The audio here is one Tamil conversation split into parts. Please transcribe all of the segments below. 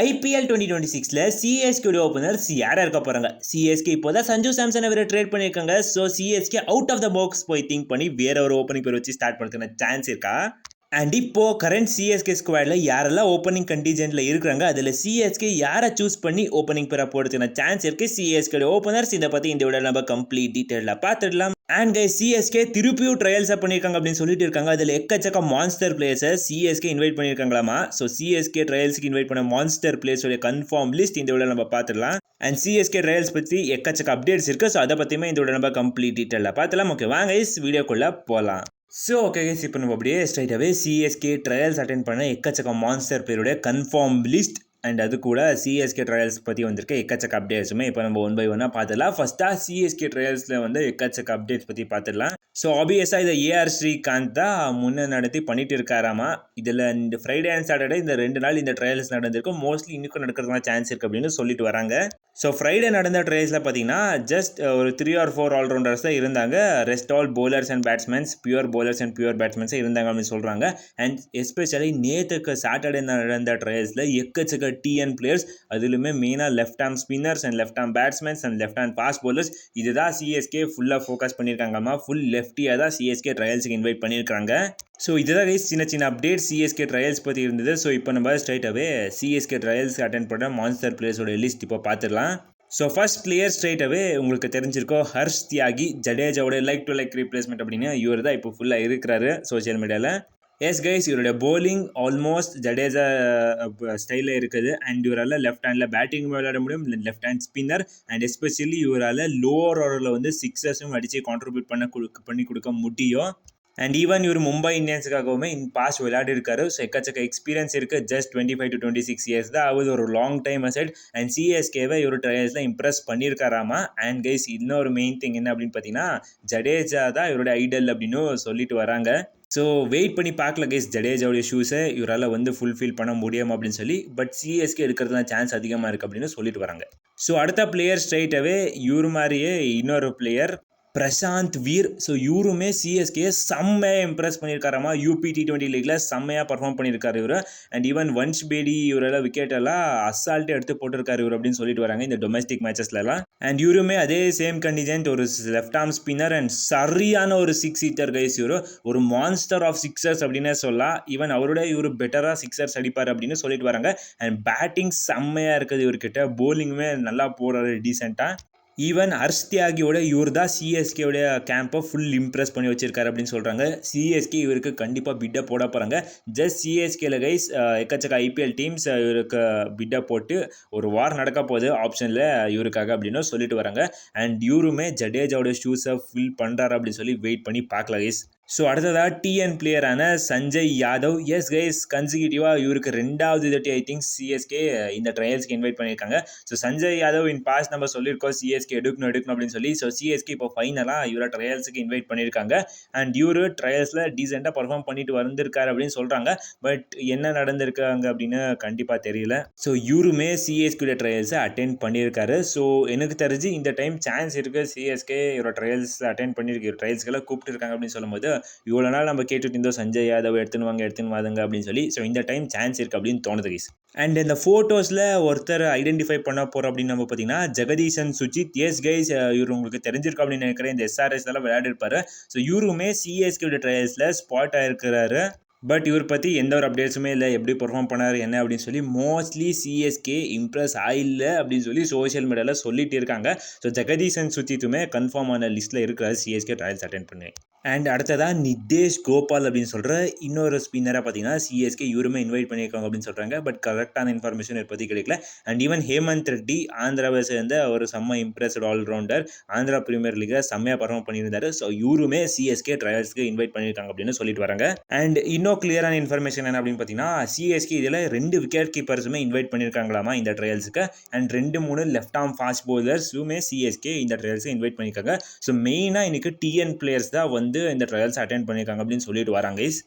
ஐபிஎல் 2026ல சிஎஸ்கே ஓபனர்ஸ் யாரா இருக்க போறாங்க? சிஎஸ்கே இப்போதான் சஞ்சு சாம்சன் அவரை ட்ரேட் பண்ணிருக்காங்க. So CSK out of the box போய் திங்க் பண்ணி வேற ஒரு ஓப்பனிங் பேர் வச்சு ஸ்டார்ட் பண்ணுறதுக்கு சான்ஸ் இருக்கா? அண்ட் இப்போ கரண்ட் சிஎஸ்கே ஸ்குவாட்ல யாரெல்லாம் ஓப்பனிங் கண்டிஜென்ட்ல இருக்கிறாங்க, அதில் சிஎஸ்கே யாரை சூஸ் பண்ணி ஓப்பனிங் பேரா போடுறதுக்கான சான்ஸ் இருக்கு. சிஎஸ்கே ஓப்பனர்ஸ் இதை பத்தி இந்த விட நம்ம கம்ப்ளீட் டீட்டெயிலாக பார்த்துடலாம். அண்ட் கை சிஎஸ்கே திருப்பியும் ட்ரையல்ஸாக பண்ணியிருக்காங்க அப்படின்னு சொல்லிட்டு இருக்காங்க. அதில் எக்கச்சக்க மான்ஸ்டர் பிளேயர்ஸை சிஎஸ்கே இன்வைட் பண்ணியிருக்காங்களாமா. ஸோ சிஎஸ்கே ட்ரையல்ஸ்க்கு இன்வைட் பண்ண மான்ஸ்டர் பிளேயர்ஸோட கன்ஃபார்ம் லிஸ்ட் இந்த விட நம்ம பார்த்துடலாம். அண்ட் சிஎஸ்கே ட்ரையல்ஸ் பற்றி எக்கச்சக்க அப்டேட்ஸ் இருக்குது. ஸோ அதை பற்றியுமே இந்த விட நம்ம கம்ப்ளீட் டீட்டெயிலாக பார்த்துலாம். ஓகே வாங்க வீடியோக்குள்ளே போகலாம். ஸோ ஓகே கைஸ், இப்போ நம்ம அப்படியே ஸ்ட்ரைட்டாகவே சிஎஸ்கே ட்ரையல்ஸ் அட்டென்ட் பண்ண எக்கச்சக்க மான்ஸ்டர் பேருடைய கன்ஃபார்ம் லிஸ்ட் அண்ட் அது கூட சிஎஸ்கே ட்ரையல்ஸ் பற்றி வந்திருக்க எக்கச்சக்க அப்டேட்ஸுமே இப்போ நம்ம ஒன் பை ஒன்னாக பார்த்துடலாம். ஃபஸ்ட்டாக சிஎஸ்கே ட்ரையல்ஸில் வந்து எக்கச்சக்க அப்டேட்ஸ் பற்றி பார்த்துடலாம். ஸோ ஆப்வியஸாக இதை ஏஆர் ஸ்ரீகாந்த் தான் முன்னே நடத்தி பண்ணிட்டு இருக்காராமா. இதில் இந்த ஃப்ரைடே அண்ட் சாட்டர்டே இந்த 2 நாள் இந்த ட்ரையல்ஸ் நடந்திருக்கும். மோஸ்ட்லி இன்னும் நடக்கிறதுக்கான சான்ஸ் இருக்குது அப்படின்னு சொல்லிட்டு வராங்க. ஸோ ஃப்ரைடே நடந்த ட்ரையல்ஸில் பார்த்தீங்கன்னா ஜஸ்ட் ஒரு 3 or 4 ஆல்ரவுண்டர்ஸ் தான் இருந்தாங்க. Rest all bowlers and batsmen, pure bowlers and pure பேட்ஸ்மேன்ஸே இருந்தாங்க அப்படின்னு சொல்கிறாங்க. அண்ட் எஸ்பெஷலி நேற்றுக்கு சாட்டர்டே நடந்த ட்ரையல்ஸில் எக்கச்சக்க டிஎன் பிளேயர்ஸ், அதிலுமே மெயினாக left arm spinners and left arm batsmen and left arm fast bowlers, இதுதான் சிஎஸ்கே ஃபுல்லாக ஃபோக்கஸ் பண்ணியிருக்காங்கம்மா. ஃபுல் லெஃப்டியாக தான் சிஎஸ்கே ட்ரையல்ஸுக்கு இன்வைட் பண்ணியிருக்காங்க. ஸோ இதுதான் கைஸ் சின்ன சின்ன அப்டேட் சிஎஸ்கே ட்ரையல்ஸ் பற்றி இருந்தது. ஸோ இப்போ நம்ம ஸ்ட்ரைட்டாகவே சிஎஸ்கே ட்ரையல்ஸ் அட்டென்ட் பண்ண மான்ஸ்டர் பிளேயர்ஸோட லிஸ்ட் இப்போ பார்த்துடலாம். ஸோ ஃபர்ஸ்ட் பிளேயர் ஸ்ட்ரைட்டாகவே உங்களுக்கு தெரிஞ்சிருக்கோம், ஹர்ஷ் தியாகி, ஜடேஜாவோட லைக் டு லைக் ரீப்ளேஸ்மெண்ட் அப்படின்னு இவர் தான் இப்போ ஃபுல்லாக இருக்கிறாரு சோஷியல் மீடியாவில். எஸ் கைஸ், இவருடைய போலிங் ஆல்மோஸ்ட் ஜடேஜா ஸ்டைலில் இருக்குது. அண்ட் இவரால் லெஃப்ட் ஹேண்டில் பேட்டிங் விளையாட முடியும், left hand spinner. And especially இவரால் லோவர் ஓவரில் வந்து சிக்ஸர்ஸும் அடித்து கான்ட்ரிபியூட் பண்ணி கொடுக்க முடியும். அண்ட் ஈவன் இவர் மும்பை இந்தியன்ஸுக்காகவுமே இன் பாஸ்ட் விளையாடி இருக்காரு. ஸோ எக்கச்சக்க எக்ஸ்பீரியன்ஸ் இருக்குது. ஜஸ்ட் 25 to 26 இயர்ஸ் தான் ஆகுது, ஒரு லாங் டைம் அசைட். அண்ட் சிஎஸ்கேவை இவர் ட்ரையல்ஸில் இம்ப்ரெஸ் பண்ணியிருக்காராமா. அண்ட் கைஸ் இன்னொரு மெயின் திங் என்ன அப்படின்னு பார்த்தீங்கன்னா, ஜடேஜா தான் இவருடைய ஐடல் அப்படின்னு சொல்லிட்டு வராங்க. ஸோ வெயிட் பண்ணி பார்க்கல கைஸ், ஜடேஜாவுடைய ஷூஸை இவரால் வந்து ஃபுல்ஃபில் பண்ண முடியும் அப்படின்னு சொல்லி. பட் சிஎஸ்கே எடுக்கிறதுனா சான்ஸ் அதிகமாக இருக்குது அப்படின்னு சொல்லிட்டு வராங்க. ஸோ அடுத்த பிளேயர் ஸ்ட்ரைட்டாகவே இவர் மாதிரியே இன்னொரு பிளேயர் பிரசாந்த் வீர். ஸோ இவருமே சிஎஸ்கே செம்மையாக இம்ப்ரெஸ் பண்ணியிருக்காராமா. யூபி T20 லீக்ல செம்மையாக பர்ஃபார்ம் பண்ணியிருக்காரு இவர். அண்ட் ஈவன் வன்ஷ் பேடி இவரெல்லாம் விக்கெட்டெல்லாம் அசால்ட்டே எடுத்து போட்டிருக்காரு இவர் அப்படின்னு சொல்லிட்டு வராங்க இந்த டொமஸ்டிக் மேட்சஸ்லாம். அண்ட் இவருமே அதே சேம் கண்டிஜென்ட், ஒரு லெஃப்ட் ஆர்ம் ஸ்பின்னர் அண்ட் சரியான ஒரு 6 ஹிட்டர் கைஸ். இவர் ஒரு மான்ஸ்டர் ஆஃப் சிக்ஸர்ஸ் அப்படின்னே சொல்லலாம். ஈவன் அவரோட இவர் பெட்டராக சிக்ஸர்ஸ் அடிப்பார் அப்படின்னு சொல்லிட்டு வராங்க. அண்ட் பேட்டிங் செம்மையாக இருக்குது இவர்கிட்ட, போலிங்குமே நல்லா போடுறாரு டீசெண்டாக. ஈவன் ஹர்ஷ் தியாகியோட இவர் தான் சிஎஸ்கேவுடைய கேம்பை ஃபுல் இம்ப்ரெஸ் பண்ணி வச்சிருக்காரு அப்படின்னு சொல்கிறாங்க. சிஎஸ்கே இவருக்கு கண்டிப்பாக பிட்டை போட போகிறாங்க. ஜஸ்ட் சிஎஸ்கேல கைஸ் எக்கச்சக்க ஐபிஎல் டீம்ஸ் இவருக்கு பிட்டை போட்டு ஒரு வார் நடக்க போகுது ஆப்ஷனில் இவருக்காக அப்படின்னு சொல்லிட்டு வராங்க. அண்ட் இவருமே ஜடேஜாவோட ஷூஸை ஃபில் பண்ணுறாரு அப்படின்னு சொல்லி வெயிட் பண்ணி பார்க்கல கைஸ். ஸோ அடுத்ததாக டிஎன் பிளேயரான சஞ்சய் யாதவ். எஸ் கைஸ், கன்சிக்யூட்டிவாக இவருக்கு 2வது தாட்டி ஐ திங்க் சிஎஸ்கே இந்த ட்ரையல்ஸ்க்கு இன்வைட் பண்ணியிருக்காங்க. So Sanjay Yadav in past நம்ம சொல்லியிருக்கோம் சிஎஸ்கே எடுக்கணும் அப்படின்னு சொல்லி. ஸோ சிஎஸ்கே இப்போ ஃபைனலாக இவரை ட்ரையல்ஸுக்கு இன்வைட் பண்ணியிருக்காங்க. அண்ட் இவரு ட்ரையல்ஸில் டீசெண்டாக பர்ஃபார்ம் பண்ணிட்டு வந்திருக்காரு அப்படின்னு சொல்கிறாங்க. பட் என்ன நடந்திருக்காங்க அப்படின்னு கண்டிப்பாக தெரியல. ஸோ இவருமே சிஎஸ்கே ட்ரையல்ஸை அட்டென்ட் பண்ணியிருக்காரு. ஸோ எனக்கு தெரிஞ்சு இந்த டைம் சான்ஸ் இருக்குது சிஎஸ்கே இவரோட ட்ரையல்ஸ் அட்டென்ட் பண்ணியிருக்கு, ட்ரையல்ஸ்க்கெல்லாம் கூப்பிட்டுருக்காங்க அப்படின்னு சொல்லும்போது இவ்வளோ நாள் நம்ம கேட்டுட்டு இருந்தோம் சஞ்சய் யாதவ் எடுத்துன்னு வாங்க அப்படின்னு சொல்லி. ஸோ இந்த டைம் சான்ஸ் இருக்குது அப்படின்னு தோணுது கைஸ். அண்ட் இந்த ஃபோட்டோஸில் ஒருத்தர் ஐடென்டிஃபை பண்ண போகிறோம் அப்படின்னு நம்ம பார்த்தீங்கன்னா ஜெகதீசன் சுஜித். எஸ் கைஸ், இவர் உங்களுக்கு தெரிஞ்சிருக்கும் அப்படின்னு நினைக்கிறேன், இந்த எஸ்ஆர்எஸ்லாம் விளையாடிருப்பாரு. ஸோ இவருமே சிஎஸ்கே ட்ரையல்ஸில் ஸ்பாட் ஆகிருக்கிறாரு. பட் இவர் பற்றி எந்த ஒரு அப்டேட்ஸுமே இல்லை, எப்படி பெர்ஃபார்ம் பண்ணார் என்ன அப்படின்னு சொல்லி. மோஸ்ட்லி சிஎஸ்கே இம்ப்ரெஸ் ஆயில்லை அப்படின்னு சொல்லி சோஷியல் மீடியாவில் சொல்லிட்டு இருக்காங்க. ஸோ ஜெகதீசன் சுஜித்துமே கன்ஃபார்ம் ஆன லிஸ்ட்டில் இருக்கிறாரு சிஎஸ்கே ட்ரையல்ஸ் அட்டென்ட் பண்ணி. அண்ட் அடுத்ததாக நிதேஷ் கோபால் அப்படின்னு சொல்கிற இன்னொரு ஸ்பின்னராக பார்த்தீங்கன்னா சிஎஸ்கே இவருமே இன்வைட் பண்ணியிருக்காங்க அப்படின்னு சொல்கிறாங்க. பட் கரெக்டான இன்ஃபர்மேஷன் பற்றி கிடைக்கல. அண்ட் ஈவன் ஹேமந்த் ரெட்டி, ஆந்திராவை சேர்ந்த ஒரு செம்ம இம்ப்ரெஸ்ட் ஆல்ரவுண்டர், ஆந்திரா பிரீமியர் லீகை செம்மையாக பர்ஃபார்ம் பண்ணியிருந்தாரு. ஸோ இவருமே சிஎஸ்கே ட்ரையல்ஸ்க்கு இன்வைட் பண்ணியிருக்காங்க அப்படின்னு சொல்லிட்டு வராங்க. அண்ட் இன்னும் கிளியரான இன்ஃபர்மேஷன் என்ன அப்படின்னு பார்த்தீங்கன்னா, சிஎஸ்கே இதில் 2 விக்கெட் கீப்பர்ஸுமே இன்வைட் பண்ணியிருக்காங்களாமா இந்த ட்ரையல்ஸுக்கு. அண்ட் 2-3 லெஃப்ட் ஆர்ம் ஃபாஸ்ட் பவுலர்ஸுமே சிஎஸ்கே இந்த ட்ரையல்ஸை இன்வைட் பண்ணியிருக்காங்க. ஸோ மெயினாக இன்னைக்கு டிஎன் பிளேயர்ஸ் தான் வந்து இந்த ட்ரையல்ஸ் அட்டென்ட் பண்ணியிருக்காங்க அப்படின்னு சொல்லிட்டு வராங்க.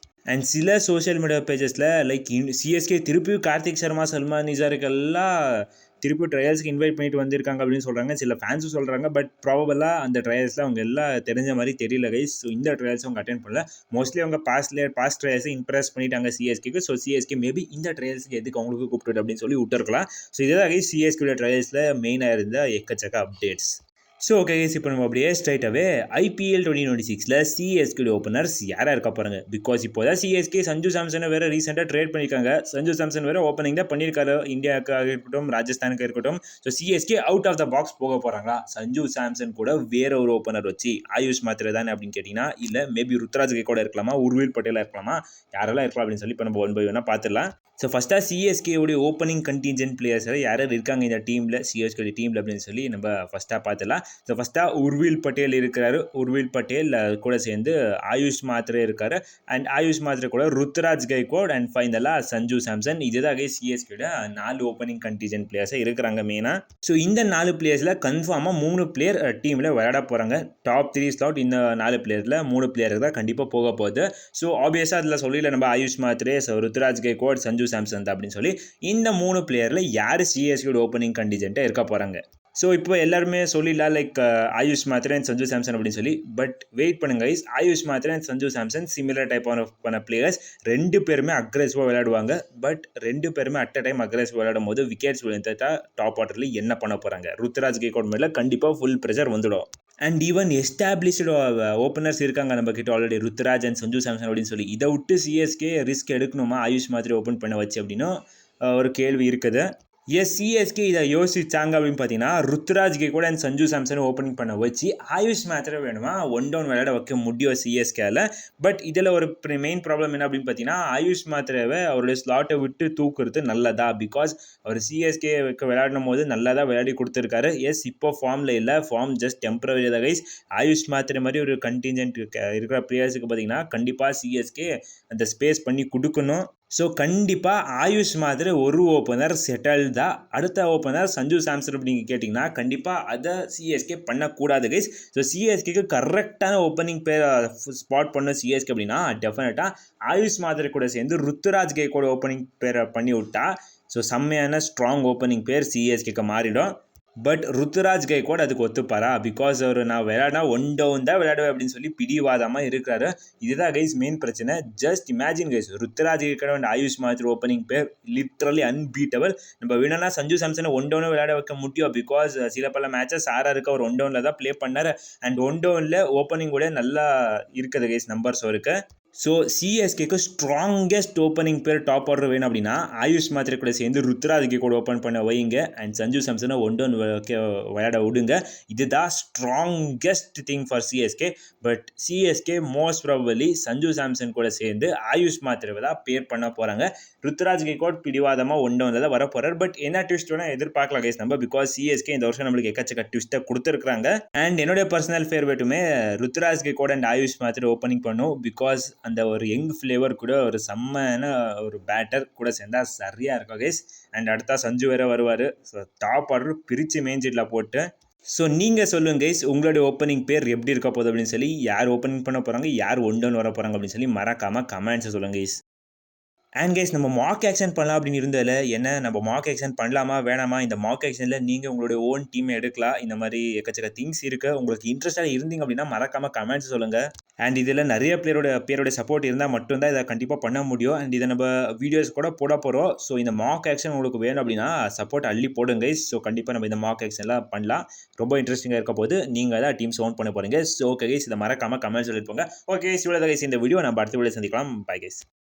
அண்ட் சில சோஷியல் மீடியா பேஜஸில் லைக் சிஎஸ்கே திருப்பியும் கார்த்திக் சர்மா, சல்மான் நிசாருக்கெல்லாம் திருப்பி ட்ரையல்ஸ்க்கு இன்வைட் பண்ணிட்டு வந்திருக்காங்க அப்படின்னு சொல்கிறாங்க. சில ஃபேன்ஸும் சொல்கிறாங்க. பட் ப்ராபபிளாக அந்த ட்ரையல்ஸில் அவங்க எல்லாம் தெரிஞ்ச மாதிரி தெரியல கைஸ். ஸோ இந்த ட்ரையல்ஸ் அவங்க அட்டென்ட் பண்ணல. மோஸ்ட்லி அவங்க பாஸ்ட் ட்ரையல்ஸை இம்ப்ரெஸ் பண்ணிட்டாங்க சிஎஸ்கேக்கு. ஸோ சிஎஸ்கே மேபி இந்த ட்ரையல்ஸ்க்கு எதுக்கு அவங்களுக்கு கூப்பிட்டு அப்படின்னு சொல்லி விட்டுருக்கலாம். ஸோ இதுதான் கைஸ் சிஎஸ்கே ட்ரையல்ஸில் மெயினாக இருந்த எக்கச்சக்க அப்டேட்ஸ். ஸோ ஓகே கைஸ், இப்போ நம்ம அப்படியே ஸ்ட்ரைட்டாகவே ஐபிஎல் 2026 சிஎஸ்கே ஓப்பனர்ஸ் யாராக இருக்க போகிறாங்க. பிகாஸ் இப்போ தான் சிஎஸ்கே சஞ்சு சாம்சனை வேறு ரீசெண்டாக ட்ரேட் பண்ணியிருக்காங்க. சஞ்சு சாம்சன் வேறு ஓப்பனிங் தான் பண்ணியிருக்காரு. இந்தியாவுக்காக இருக்கட்டும், ராஜஸ்தானுக்கு இருக்கட்டும். So CSK out of the box போக போகிறாங்களா? சஞ்சு சாம்சன் கூட வேற ஒரு ஓப்பனர் வச்சு ஆயுஷ் மாத்திரை தானே அப்படின்னு கேட்டிங்கன்னா, இல்லை மேபி ருத்ராஜ் கூட இருக்கலாமா, உர்வில் பட்டேலாக இருக்கலாமா, யாரெல்லாம் இருக்கலாம் அப்படின்னு சொல்லி இப்போ நம்ம 1 by 1 பார்த்துடலாம். ஸோ ஃபஸ்ட்டாக சிஎஸ்கேவுடைய ஓப்பனிங் கண்டிஞ்சன்ட் பிளேயர்ஸ் யார் இருக்காங்க இந்த டீமில், சிஎஸ்கே டீமில் அப்படின்னு சொல்லி நம்ம ஃபஸ்ட்டாக பார்த்துலாம். ஸோ ஃபஸ்ட்டாக உர்வில் பட்டேல் இருக்கிறாரு. உர்வில் பட்டேல் கூட சேர்ந்து ஆயுஷ் மாத்திரை இருக்காரு. அண்ட் ஆயுஷ் மாத்திரை கூட ருத்ராஜ் கைக்வாட் அண்ட் ஃபைனலாக சஞ்சு சாம்சன். இதுதான் சிஎஸ்கேட 4 ஓப்பனிங் கண்டிஞ்சன்ட் பிளேயர்ஸாக இருக்கிறாங்க மெயினாக. ஸோ இந்த 4 பிளேயர்ஸில் கன்ஃபார்மாக 3 பிளேயர் டீமில் விளையாட போகிறாங்க. டாப் 3 ஸ்லாட் இந்த 4 பிளேயரில் 3 பிளேயருக்கு தான் கண்டிப்பாக போக போகுது. ஸோ ஆப்வியஸாக அதில் சொல்லல நம்ம ஆயுஷ் மாத்திரை, ருத்ராஜ் கைக்வாட், சஞ்சு சாம்சன் அப்படின்னு சொல்லி இந்த 3 பிளேயரில் யார் சிஎஸ்கே ஓப்பனிங் கண்டிஜென்ட்டாக இருக்க போகிறாங்க. ஸோ இப்போ எல்லாருமே சொல்லிடலாம் லைக் ஆயுஷ் மாத்திரை அண்ட் சஞ்சு சாம்சன் அப்படின்னு சொல்லி. பட் வெயிட் பண்ணுங்க கைஸ், ஆயுஷ் மாத்திரை and Sanju Samson similar type ஆன பிளேயர்ஸ். 2 பேருமே அக்ரெசிவாக விளையாடுவாங்க. பட் 2 பேருமே அட் அ டைம் அக்ரெசிவ் விளையாடும் போது விக்கெட்ஸ் விழுந்தா டாப் ஆர்டரில் என்ன பண்ண போகிறாங்க? ருத்ராஜ் கைக்வாட் மேலே கண்டிப்பாக ஃபுல் ப்ரெஷர் வந்துடும். அண்ட் ஈவன் எஸ்டாப்ளிஷ்டு ஓப்பனர்ஸ் இருக்காங்க நம்ம கிட்ட ஆல்ரெடி, ருத்ராஜ் அண்ட் சஞ்சு சாம்சன் அப்படின்னு சொல்லி. இதை விட்டு சிஎஸ்கே ரிஸ்க் எடுக்கணுமா ஆயுஷ் மாத்திரை ஓப்பன் பண்ண வச்சு அப்படின்னு ஒரு கேள்வி இருக்குது. சிஎஸ்கே இதை யோசிச்சாங்க அப்படின்னு பார்த்தீங்கன்னா, ருத்ராஜ் கூட அண்ட் சஞ்சு சாம்சன் ஓப்பனிங் பண்ண வச்சு ஆயுஷ் மாத்திரை வேணுமா 1 down விளையாட வைக்க முடியும் சிஎஸ்கேல. பட் இதில் ஒரு மெயின் ப்ராப்ளம் என்ன அப்படின்னு பார்த்தீங்கன்னா, ஆயுஷ் மாத்திரைவை அவருடைய ஸ்லாட்டை விட்டு தூக்குறது நல்லதா? பிகாஸ் அவர் சிஎஸ்கே விளையாடும் போது நல்லா தான் விளையாடி கொடுத்துருக்காரு. இப்போ ஃபார்மில் இல்லை, ஃபார்ம் ஜஸ்ட் டெம்பரரி தான் கைஸ். ஆயுஷ் மாத்திரை மாதிரி ஒரு கண்டிஞ்சன்ட் இருக்கிற பிளேயர்ஸுக்கு பார்த்தீங்கன்னா கண்டிப்பாக சிஎஸ்கே அந்த ஸ்பேஸ் பண்ணி கொடுக்கணும். ஸோ கண்டிப்பாக ஆயுஷ் மாத்திரை ஒரு ஓப்பனர் செட்டில் தான். அடுத்த ஓப்பனர் சஞ்சு சாம்சன் அப்படின்னு கேட்டிங்கன்னா கண்டிப்பாக அதை சிஎஸ்கே பண்ணக்கூடாது கைஸ். ஸோ சிஎஸ்கேக்கு கரெக்டான ஓப்பனிங் பேர் ஸ்பாட் பண்ணும் சிஎஸ்கே அப்படின்னா டெஃபினட்டாக ஆயுஷ் மாத்திரை கூட சேர்ந்து ருத்ராஜ் கூட ஓப்பனிங் பேரை பண்ணி விட்டா ஸோ செம்மையான ஸ்ட்ராங் ஓப்பனிங் பேர் சிஎஸ்கேக்கு மாறிடும். பட் ருத்ராஜ் கைக்வாட் அதுக்கு ஒத்துப்பாரா? பிகாஸ் அவர் நான் விளையாடினா 1 down தான் விளையாடுவேன் அப்படின்னு சொல்லி பிடிவாதமாக இருக்கிறாரு. இதுதான் கைஸ் மெயின் பிரச்சனை. Just imagine guys, Ruturaj Gaikwad and AYUSH மாத்திரை ஓப்பனிங் பேர் லிட்ரலி அன்பீட்டபிள். நம்ம வேணும்னா சஞ்சு சாம்சனை 1 down விளையாட வைக்க முடியும். பிகாஸ் சில பல மேட்சஸ் ஆர்ஆருக்கு அவர் 1 downல தான் ப்ளே பண்ணார். அண்ட் 1 downல ஓப்பனிங் கூட நல்லா இருக்குது கைஸ், நம்பர்ஸ் இருக்கு. ஸோ சிஎஸ்கேக்கு ஸ்ட்ராங்கஸ்ட் ஓப்பனிங் பேர் டாப் ஆர்டர் வேணும் அப்படின்னா ஆயுஷ் மாத்திரை கூட சேர்ந்து ருத்ராஜ் கூட ஓப்பன் பண்ண வைங்க. அண்ட் சஞ்சு சாம்சனை 1 down விளையாட விடுங்க. இதுதான் strongest thing for CSK. But CSK most probably Sanju Samson கூட சேர்ந்து ஆயுஷ் மாத்திரை தான் பேர் பண்ண போகிறாங்க. ருத்ராஜ் கைக்வாட் பிடிவாதமாக 1 downல தான் வர போகிறார். பட் என்ன ட்விஸ்ட் வேணால் எதிர்பார்க்கலாம் கைஸ் நம்ம. பிகாஸ் சிஎஸ்கே இந்த வருஷம் நம்மளுக்கு எக்கச்சக்க ட்விஸ்ட்டை கொடுத்துருக்காங்க. அண்ட் என்னுடைய பர்சனல் ஃபேவரட்டுமே ருத்ராஜ் கைக்வாட் அண்ட் ஆயுஷ் மாத்திரை ஓப்பனிங் பண்ணும். பிகாஸ் அந்த ஒரு யங் ஃப்ளேவர் கூட ஒரு செம்மையான ஒரு பேட்டர் கூட சேர்ந்தால் சரியாக இருக்கும் கைஸ். அண்ட் அடுத்தா சஞ்சு வேறு வருவார். ஸோ டாப் ஆர்டர் பிரித்து மேஞ்சிட்ல போட்டு. ஸோ நீங்கள் சொல்லுங்கள் கைஸ், உங்களுடைய ஓப்பனிங் பேர் எப்படி இருக்க போகுது அப்படின்னு சொல்லி, யார் ஓப்பனிங் பண்ண போகிறாங்க, யார் 1 down வர போகிறாங்க அப்படின்னு சொல்லி மறக்காமல் கமெண்ட்ஸை சொல்லுங்கள் கைஸ். அண்ட் கைஸ், நம்ம மார்க் ஆக்ஷன் பண்ணலாம் அப்படின்னு இருந்ததில் என்ன, நம்ம மார்க் ஆக்ஷன் பண்ணலாமா வேணாமா? இந்த மார்க் ஆக்ஷனில் நீங்கள் உங்களுடைய ஓன் டீமை எடுக்கலாம். இந்த மாதிரி எக்கச்சக்க திங்ஸ் இருக்குது. உங்களுக்கு இன்ட்ரெஸ்டாக இருந்தீங்க அப்படின்னா மறக்காமல் கமெண்ட்ஸ் சொல்லுங்கள். அண்ட் இதில் நிறைய பேரோட சப்போர்ட் இருந்தால் மட்டும்தான் இதை கண்டிப்பாக பண்ண முடியும். அண்ட் இதை நம்ம வீடியோஸ் கூட போட போகிறோம். ஸோ இந்த மார்க் ஆக்ஷன் உங்களுக்கு வேணும் அப்படின்னா சப்போர்ட் அள்ளி போடுங்க கைஸ். ஸோ கண்டிப்பாக நம்ம இந்த மார்க் ஆக்ஷன்லாம் பண்ணலாம். ரொம்ப இன்ட்ரெஸ்டிங்காக இருக்க போது நீங்கள் தான் டீம்ஸ் ஓன் பண்ண போகிறீங்க. ஸோ ஓகே கைஸ், இதை மறக்காமல் கமெண்ட்ஸ் சொல்லியிருப்போங்க. ஓகே கைஸ், இவ்வளோ கைஸ் இந்த வீடியோ நம்ம அடுத்த வீடியோ சந்திக்கலாம். Bye guys.